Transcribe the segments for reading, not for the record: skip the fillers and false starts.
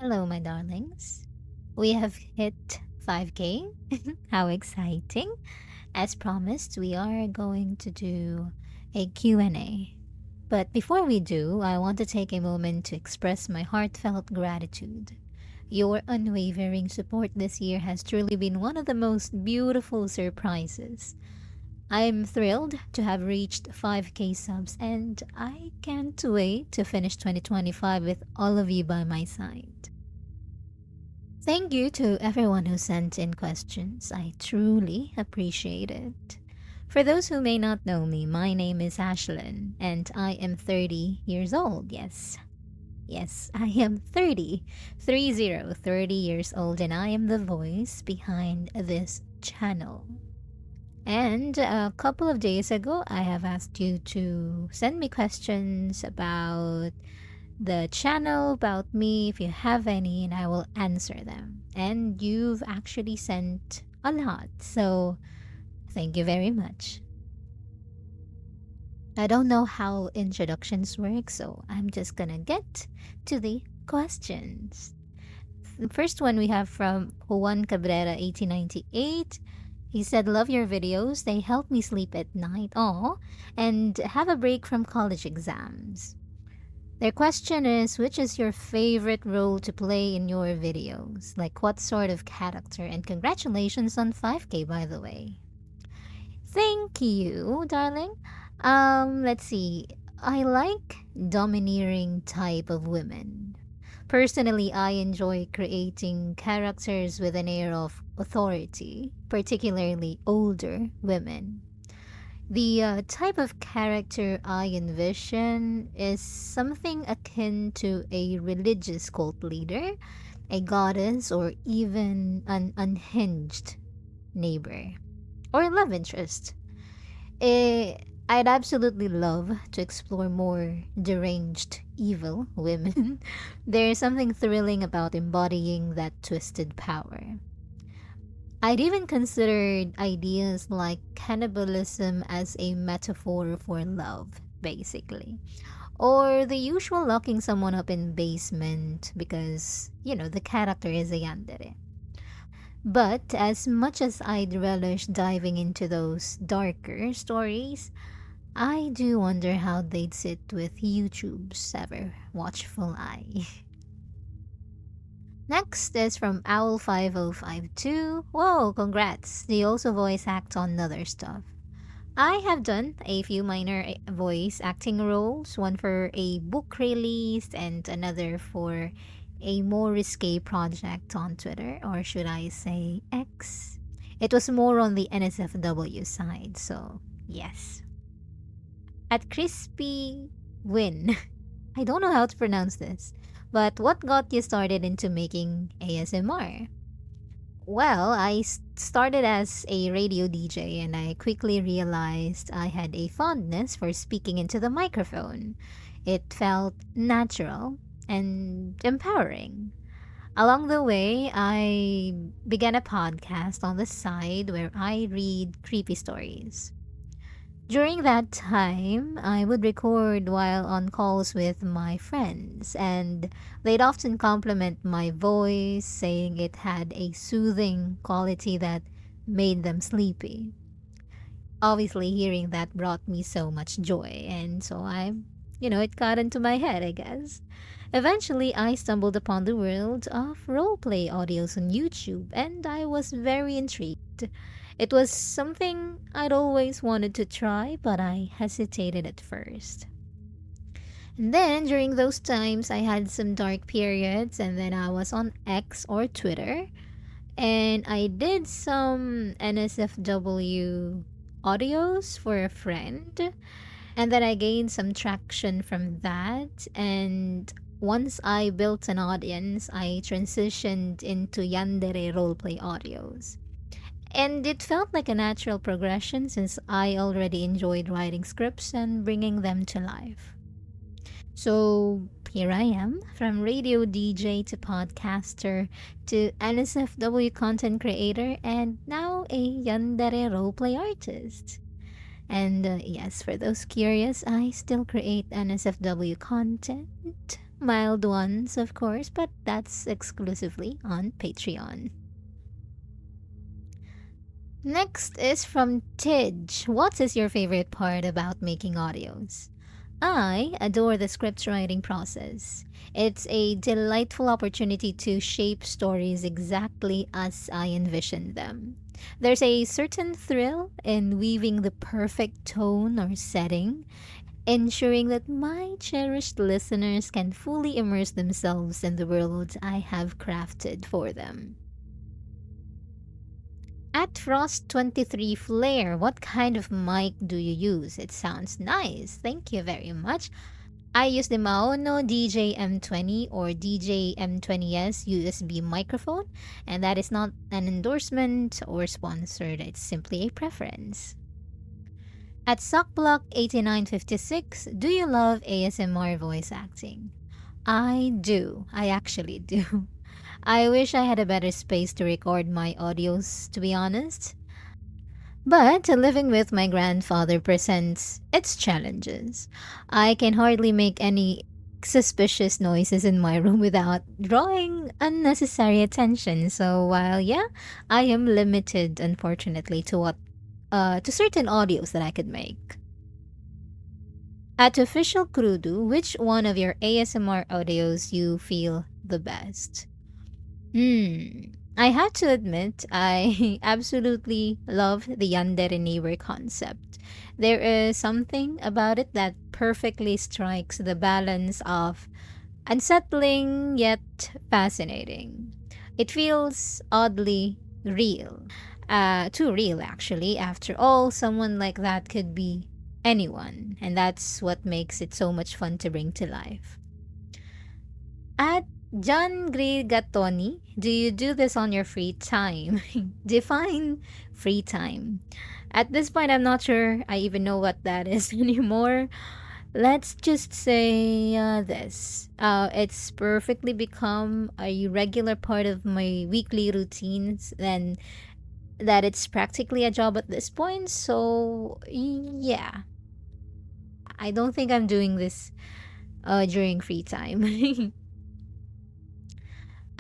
Hello, my darlings. We have hit 5K. How exciting. As promised, we are going to do a Q&A. But before we do, I want to take a moment to express my heartfelt gratitude. Your unwavering support this year has truly been one of the most beautiful surprises. I'm thrilled to have reached 5K subs, and I can't wait to finish 2025 with all of you by my side. Thank you to everyone who sent in questions. I truly appreciate it. For those who may not know me, my name is Ashlyn and I am 30 years old. Yes. Yes, I am 30 years old, and I am the voice behind this channel. And a couple of days ago, I have asked you to send me questions about the channel, about me, if you have any, and I will answer them. And you've actually sent a lot, so thank you very much. I don't know how introductions work, so I'm just gonna get to the questions. The first one we have from Juan Cabrera 1898. He said, "Love your videos. They help me sleep at night. Oh, and have a break from college exams." Their question is, which is your favorite role to play in your videos? Like, what sort of character? And congratulations on 5K, by the way. Thank you, darling. Let's see. I like domineering type of women. Personally, I enjoy creating characters with an air of authority, particularly older women. The type of character I envision is something akin to a religious cult leader, a goddess, or even an unhinged neighbor or love interest. Eh, I'd absolutely love to explore more deranged evil women. There's something thrilling about embodying that twisted power. I'd even considered ideas like cannibalism as a metaphor for love, basically. Or the usual locking someone up in basement because, the character is a yandere. But as much as I'd relish diving into those darker stories, I do wonder how they'd sit with YouTube's ever watchful eye. Next is from Owl5052. Whoa, congrats. They also voice act on other stuff. I have done a few minor voice acting roles, one for a book release and another for a more risque project on Twitter, or should I say X. It was more on the NSFW side, so yes. At Crispy Win. I don't know how to pronounce this, but what got you started into making ASMR? Well, I started as a radio DJ and I quickly realized I had a fondness for speaking into the microphone. It felt natural and empowering. Along the way, I began a podcast on the side where I read creepy stories. During that time, I would record while on calls with my friends, and they'd often compliment my voice, saying it had a soothing quality that made them sleepy. Obviously, hearing that brought me so much joy, and so it got into my head, I guess. Eventually, I stumbled upon the world of roleplay audios on YouTube, and I was very intrigued. It was something I'd always wanted to try, but I hesitated at first. And then during those times, I had some dark periods, and then I was on X or Twitter, and I did some NSFW audios for a friend, and then I gained some traction from that. And once I built an audience, I transitioned into Yandere roleplay audios. And it felt like a natural progression since I already enjoyed writing scripts and bringing them to life. So here I am, from radio DJ to podcaster to NSFW content creator and now a Yandere roleplay artist. And yes, for those curious, I still create NSFW content. Mild ones, of course, but that's exclusively on Patreon. Next is from Tidge. What is your favorite part about making audios? I adore the script writing process. It's a delightful opportunity to shape stories exactly as I envision them. There's a certain thrill in weaving the perfect tone or setting, ensuring that my cherished listeners can fully immerse themselves in the world I have crafted for them. At Frost 23 Flare, what kind of mic do you use? It sounds nice. Thank you very much. I use the Maono DJ M20 or DJ M20S USB microphone, and that is not an endorsement or sponsored, it's simply a preference. At Sockblock8956, do you love ASMR voice acting? I do. I actually do. I wish I had a better space to record my audios, to be honest. But living with my grandfather presents its challenges. I can hardly make any suspicious noises in my room without drawing unnecessary attention. So while yeah, I am limited unfortunately to what to certain audios that I could make. At official Krudu, which one of your ASMR audios you feel the best? I have to admit, I absolutely love the yandere neighbor concept. There is something about it that perfectly strikes the balance of unsettling yet fascinating. It feels oddly real. Too real, actually. After all, someone like that could be anyone, and that's what makes it so much fun to bring to life. At John Grigatoni, do you do this on your free time? Define free time. At this point, I'm not sure I even know what that is anymore. Let's just say this. It's perfectly become a regular part of my weekly routines, and that it's practically a job at this point. So, yeah, I don't think I'm doing this during free time.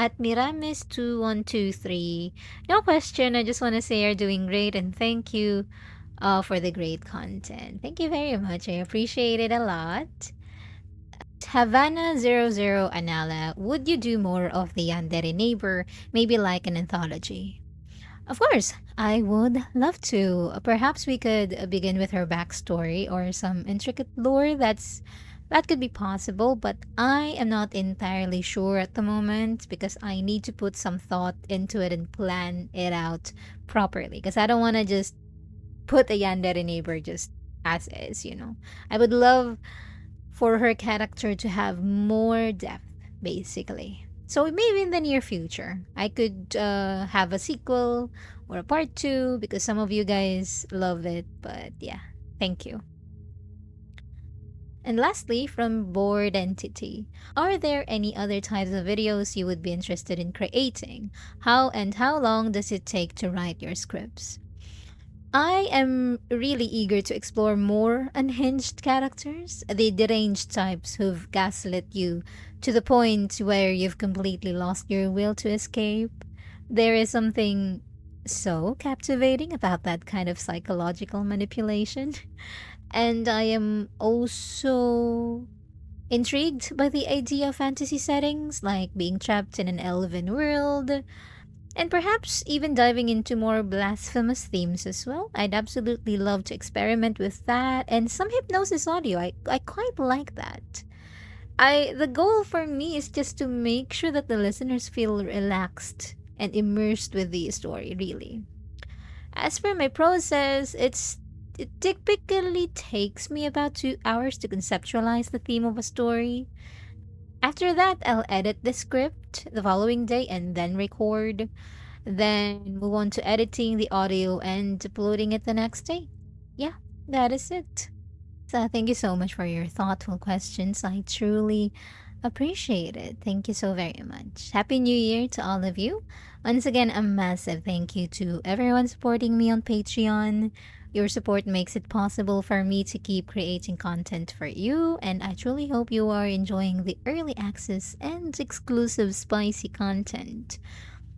At Miramis2123, no question. I just want to say you're doing great and thank you for the great content. Thank you very much. I appreciate it a lot. Havana00 Anala, would you do more of the Yandere Neighbor, maybe like an anthology? Of course, I would love to. Perhaps we could begin with her backstory or some intricate lore that could be possible, but I am not entirely sure at the moment because I need to put some thought into it and plan it out properly. Because I don't want to just put a yandere neighbor just as is. I would love for her character to have more depth, basically. So maybe in the near future, I could have a sequel or a part two because some of you guys love it. But yeah, thank you. And lastly, from Board Entity, are there any other types of videos you would be interested in creating? How long does it take to write your scripts? I am really eager to explore more unhinged characters, the deranged types who've gaslit you to the point where you've completely lost your will to escape. There is something so captivating about that kind of psychological manipulation. And I am also intrigued by the idea of fantasy settings, like being trapped in an elven world, and perhaps even diving into more blasphemous themes as well. I'd absolutely love to experiment with that, and some hypnosis audio. I quite like that. The goal for me is just to make sure that the listeners feel relaxed and immersed with the story, really. As for my process, it typically takes me about 2 hours to conceptualize the theme of a story. After that, I'll edit the script the following day and then record. Then move on to editing the audio and uploading it the next day. Yeah, that is it. So thank you so much for your thoughtful questions. I truly appreciate it. Thank you so very much. Happy New Year to all of you. Once again, a massive thank you to everyone supporting me on Patreon. Your support makes it possible for me to keep creating content for you, and I truly hope you are enjoying the early access and exclusive spicy content.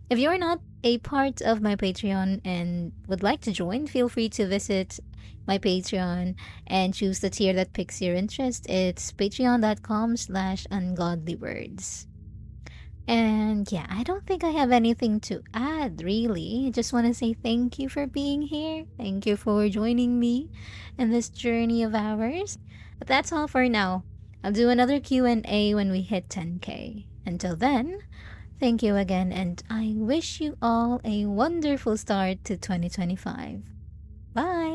If you're not a part of my Patreon and would like to join, feel free to visit my Patreon and choose the tier that picks your interest. It's patreon.com/ungodlywords. And yeah, I don't think I have anything to add really. I just want to say thank you for being here. Thank you for joining me in this journey of ours. But that's all for now. I'll do another Q&A when we hit 10K. Until then, thank you again and I wish you all a wonderful start to 2025. Bye.